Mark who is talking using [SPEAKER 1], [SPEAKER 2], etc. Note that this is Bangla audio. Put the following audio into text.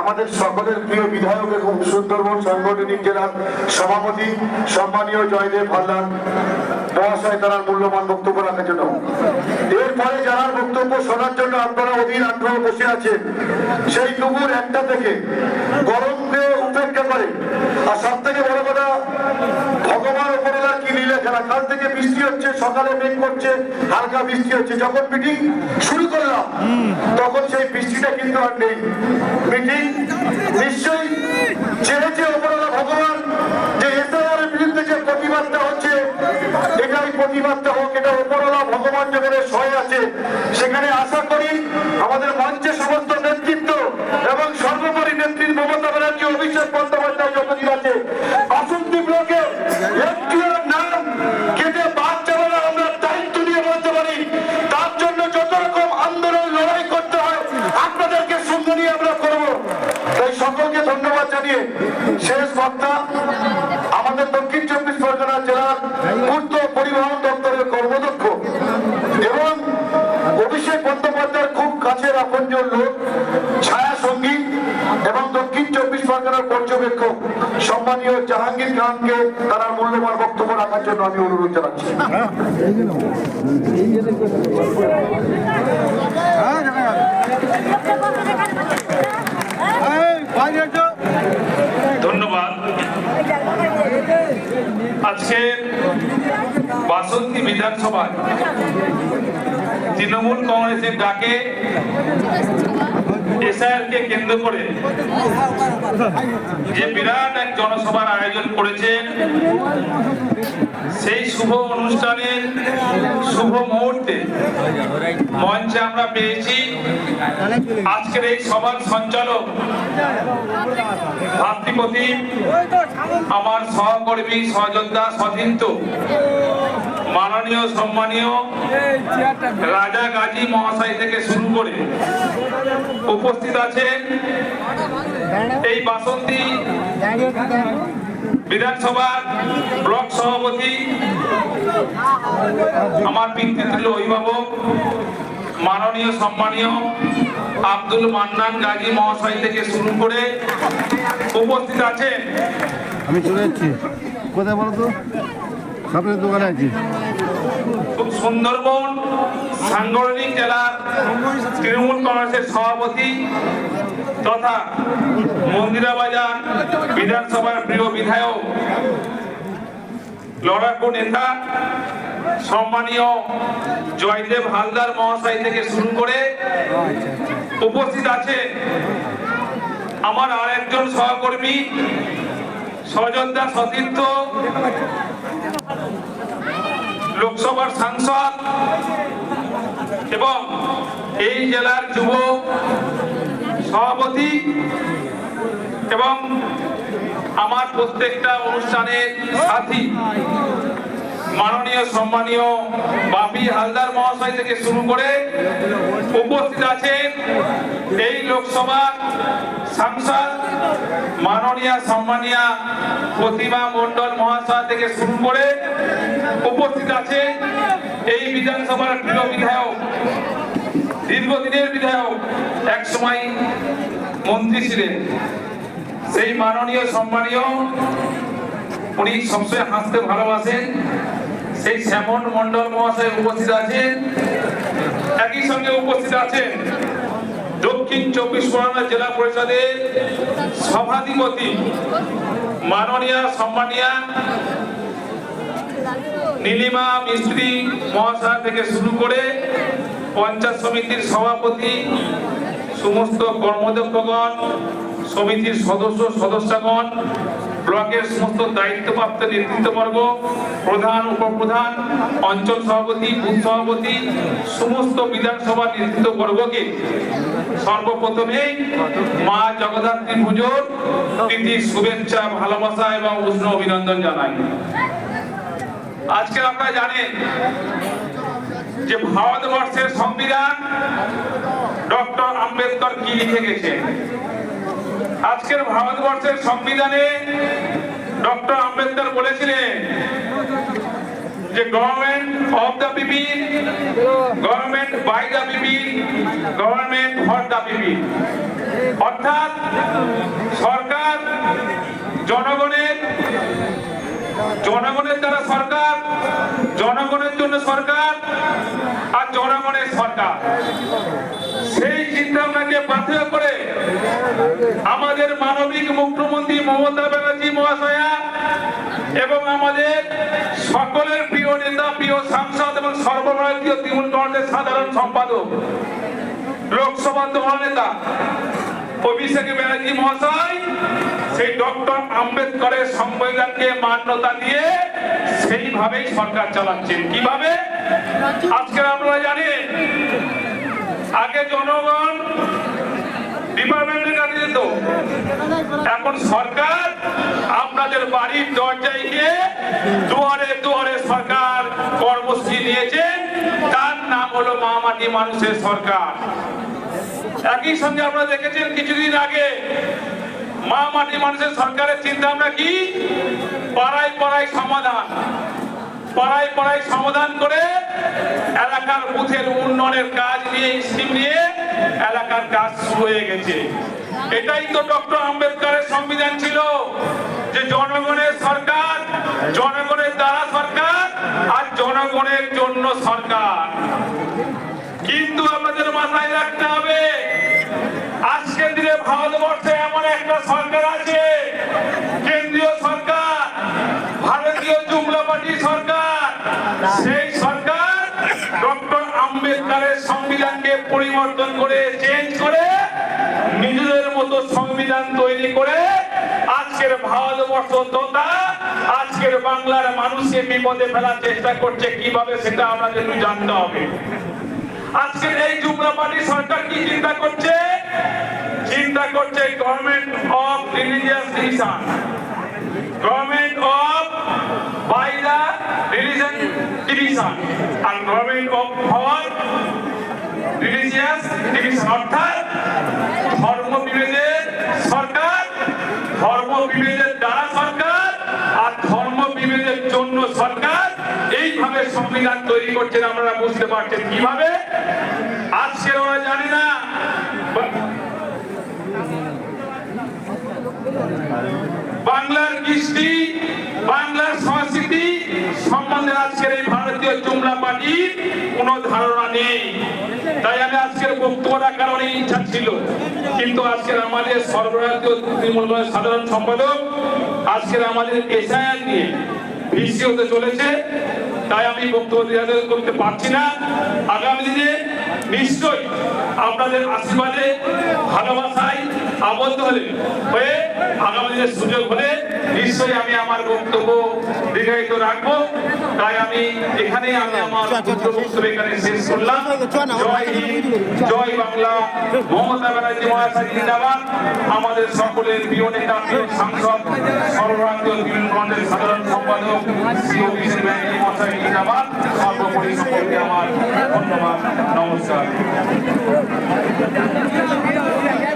[SPEAKER 1] আমাদের সকলের প্রিয় বিধায়ক এবং সুন্দরবন সাংগঠনিক জেলার সভাপতি সম্মানীয় জয়দেব হালদার মহাশয় তার মূল্যবান বক্তব্য রাখার জন্য। এরপরে যারা বক্তব্য শোনার জন্য আপনারা অধীর আগ্রহ বসে আছেন, সেই দুপুর 1টা থেকে গরমকে উপেক্ষা করে, আর সব থেকে বড় কথা ভগবান উপরওয়ালা কি লীলা খেলা। কাল থেকে বৃষ্টি হচ্ছে, সকালে মেঘ করছে, হালকা বৃষ্টি হচ্ছে। যখন মিটিং শুরু করলাম তখন সেই বৃষ্টিটা কিন্তু আর নেই। মিটিং নিশ্চয়ই চেয়েছে উপরওয়ালা ভগবান যে এসআইআর এর বিরুদ্ধে যে প্রতিবাদটা হচ্ছে এটাই প্রতিবাদটা হোক, এটা উপরওয়ালা ভগবান যেখানে সহায় আছে সেখানে আশা করি আমাদের মঞ্চে সমস্ত নেতৃত্ব এবং সর্বোপরি নেত্রী মমতা ব্যানার্জি, অভিষেক বন্দ্যোপাধ্যায় যতদিন আছে বাসন্তী ব্লকে একটিও নাম কেটে বাদ যাবে না। আমরা দায়িত্ব নিয়ে বলতে পারি তার জন্য যত রকম আন্দোলন লড়াই করতে হয় আপনাদেরকে সঙ্গে নিয়ে আমরা করবো। তাই সকলকে ধন্যবাদ জানিয়ে শেষ বক্তা আমাদের দক্ষিণ 24 পরগনা জেলার পূর্ত পরিবহন দপ্তরের কর্মদক্ষ এবং অভিষেক বন্দ্যোপাধ্যায়ের খুব কাছের আপনজন লোক, ছায়া সঙ্গী এবং দক্ষিণ 24 পরগনার পর্যবেক্ষক সম্মানীয় জাহাঙ্গীর খানকে তার মূল্যবান বক্তব্য রাখার জন্য আমি অনুরোধ জানাচ্ছি।
[SPEAKER 2] ধন্যবাদ। আজকে বাসন্তী বিধানসভায় তৃণমূল কংগ্রেসের ডাকে এসআইআরকে কেন্দ্র করে যে বিরাট এক জনসভার আয়োজন করেছেন, সেই শুভ অনুষ্ঠানের শুভ মুহূর্তে মঞ্চে আমরা পেয়েছি আজকের এই সভার সঞ্চালক ভাতৃপতি আমার সহকর্মী সহযোদ্ধা সতীর্থ মাননীয় সম্মানীয় রাজা গাজী মহাশয় থেকে শুরু করে উপস্থিত আছেন এই বাসন্তী বিধানসভার ব্লক সভাপতি আমার পিতৃতুল্য অভিভাবক মাননীয় সম্মানীয় আব্দুল মান্নান গাজী মহাশয় থেকে শুরু করে উপস্থিত আছেন।
[SPEAKER 3] আমি চলে যাচ্ছি, কোথায় বলো তো? সামনের দোকানে আছি।
[SPEAKER 2] খুব সুন্দরবন সাংগঠনিক জেলার তৃণমূল কংগ্রেসের সভাপতি তথা মন্দিরাবাজার বিধানসভার প্রিয় বিধায়ক, লড়াকু নেতা সম্মানীয় জয়দেব হালদার মহাশয় থেকে শুরু করে উপস্থিত আছে আমার আর একজন সহকর্মী সহযোদ্ধা সতীর্থ লোকসভার সাংসদ এবং এই জেলার যুব সভাপতি এবং আমার প্রত্যেকটা অনুষ্ঠানের সাথী মাননীয় সম্মানীয় বাপি হালদার মহাশয় থেকে শুরু করে উপস্থিত আছেন এই লোকসভার সাংসদ মাননীয় সম্মানীয় প্রতিমা মণ্ডল মহাশয় থেকে শুরু করে উপস্থিত আছেন এই বিধানসভার প্রিয় বিধায়ক, দীর্ঘদিনের বিধায়ক, এক সময় মন্ত্রী ছিলেন, সেই মাননীয় সম্মানীয়, উনি সবসময় হাসতে ভালোবাসেন, সেই শ্যামন মণ্ডল মহাশয় উপস্থিত আছেন। একই সঙ্গে উপস্থিত আছেন দক্ষিণ 24 পরগনা জেলা পরিষদের সভাধিপতি মাননীয় সম্মানীয় নীলিমা মিস্ত্রি মহাশয় থেকে শুরু করে পঞ্চায়েত সমিতির সভাপতি, সমস্ত কর্মদক্ষগণ, সমিতির সদস্যগণ, ব্লকের সমস্ত দায়িত্বপ্রাপ্ত নেতৃত্ববর্গ, প্রধান, উপপ্রধান, অঞ্চল সভাপতি, বুথ সভাপতি, সমস্ত বিধানসভা নেতৃত্ববর্গকে সর্বপ্রথমে মা জগদ্ধাত্রী পুজোর প্রীতি, শুভেচ্ছা, ভালোবাসা এবং উষ্ণ অভিনন্দন জানাই। আজকে আপনারা জানেন যে ভারতবর্ষের সংবিধান ডক্টর আম্বেদকর কি লিখে গেছেন। আজকের ভারতবর্ষের সংবিধানে ডক্টর আম্বেদকর বলেছিলেন যে government of the people, government by the people, government for the people. অর্থাৎ সরকার জনগণের দ্বারা সরকার, জনগণের জন্য সরকার আর জনগণের সরকার, সেই চিন্তা ভাবনাকে পাথেয় করে আমাদের মানবিক মুখ্যমন্ত্রী মমতা ব্যানার্জি মহাশয়া এবং আমাদের সকলের প্রিয় নেতা, প্রিয় সাংসদ এবং সর্বভারতীয় তৃণমূল কংগ্রেসের সাধারণ সম্পাদক, লোকসভা দলনেতা অভিষেক ব্যানার্জি মহাশয় সেই ডক্টর আম্বেদকরের সংবিধানকে মান্যতা দিয়ে সেইভাবেই সরকার চালাচ্ছেন। কিভাবে? আজকে আপনারা জানেন, আগে জনগণ ডিপার্টমেন্টের কাছে যেত, এখন সরকার আপনাদের বাড়ির দরজায় গিয়ে দুয়ারে দুয়ারে সরকার কর্মসূচি নিয়েছেন, তার নাম হলো মা মাটি মানুষের সরকার। একই সঙ্গে আপনারা দেখেছেন কিছুদিন আগে মা মাটি মানুষের সরকারের চিন্তা ভাবনা কি? পাড়ায় পাড়ায় সমাধান, পাড়ায় পাড়ায় সমাধান করে এলাকার বুথের উন্নয়নের কাজ নিয়ে, স্কিম নিয়ে এলাকার কাজ শুরু হয়ে গেছে। এটাই তো ডক্টর আম্বেদকরের সংবিধান ছিল, যে জনগণের সরকার, জনগণের দ্বারা সরকার আর জনগণের জন্য সরকার। কিন্তু আমাদের মাথায় রাখতে হবে, আজকের দিনে ভারতবর্ষে এমন একটা সরকার আছে, কেন্দ্রীয় সরকার, ভারতীয় জুমলা পার্টি সরকার। সেই সরকার ডক্টর আম্বেদকরের সংবিধানকে পরিবর্তন করে, চেঞ্জ করে, নিজেদের মতো সংবিধান তৈরি করে আজকের ভারতবর্ষ তথা আজকের বাংলার মানুষকে বিপদে ফেলার চেষ্টা করছে। কিভাবে সেটা আমাদের একটু জানতে হবে। আজকের এই জুমলা পার্টি সরকার কি চিন্তা করছে? চিন্তা করছে government of religious division, government of by the religion division আর government of for religious division, অর্থাৎ ধর্ম বিভেদের সরকার, ধর্ম বিভেদের দ্বারা সরকার আর ধর্ম বিভেদের জন্য সরকার। এইভাবে সংবিধান তৈরি করছেন। আপনারা বুঝতে পারছেন কিভাবে? আজকে ওরা জানে না বাংলার কৃষ্টি, বাংলার সংস্কৃতি সম্বন্ধে আজকের এই ভারতীয় জুমলা পার্টির কোনো ধারণা নেই। তাই আমি আজকের বক্তব্য রাখার অনেক ইচ্ছা ছিল, কিন্তু আজকের আমাদের সর্বভারতীয় তৃণমূল সাধারণ সম্পাদক আজকের আমাদের এসআইআর নিয়ে ভিসি হতে চলেছে, তাই আমি বক্তব্য করতে পারছি না। আগামী দিনে নিশ্চয়ই আপনাদের আশীর্বাদে, ভালোবাসায় আবদ্ধ হয়ে আগামী দিনের সুযোগ হলে নিশ্চয়ই আমি আমার বক্তব্য দীর্ঘায়িত রাখবো। তাই আমি এখানে আমার বক্তব্য এখানে শেষ করলাম। জয় হিন্দ, জয় বাংলা, মমতা ব্যানার্জি মহাশয় জিন্দাবাদ। আমাদের সকলের প্রিয় নেতা, প্রিয় সাংসদ, সর্বভারতীয় তৃণমূল কংগ্রেসের সাধারণ সম্পাদক শ্রী অভিষেক ব্যানার্জি মহাশয় জিন্দাবাদ। সর্বোপরি সকলকে আমার ধন্যবাদ, নমস্কার।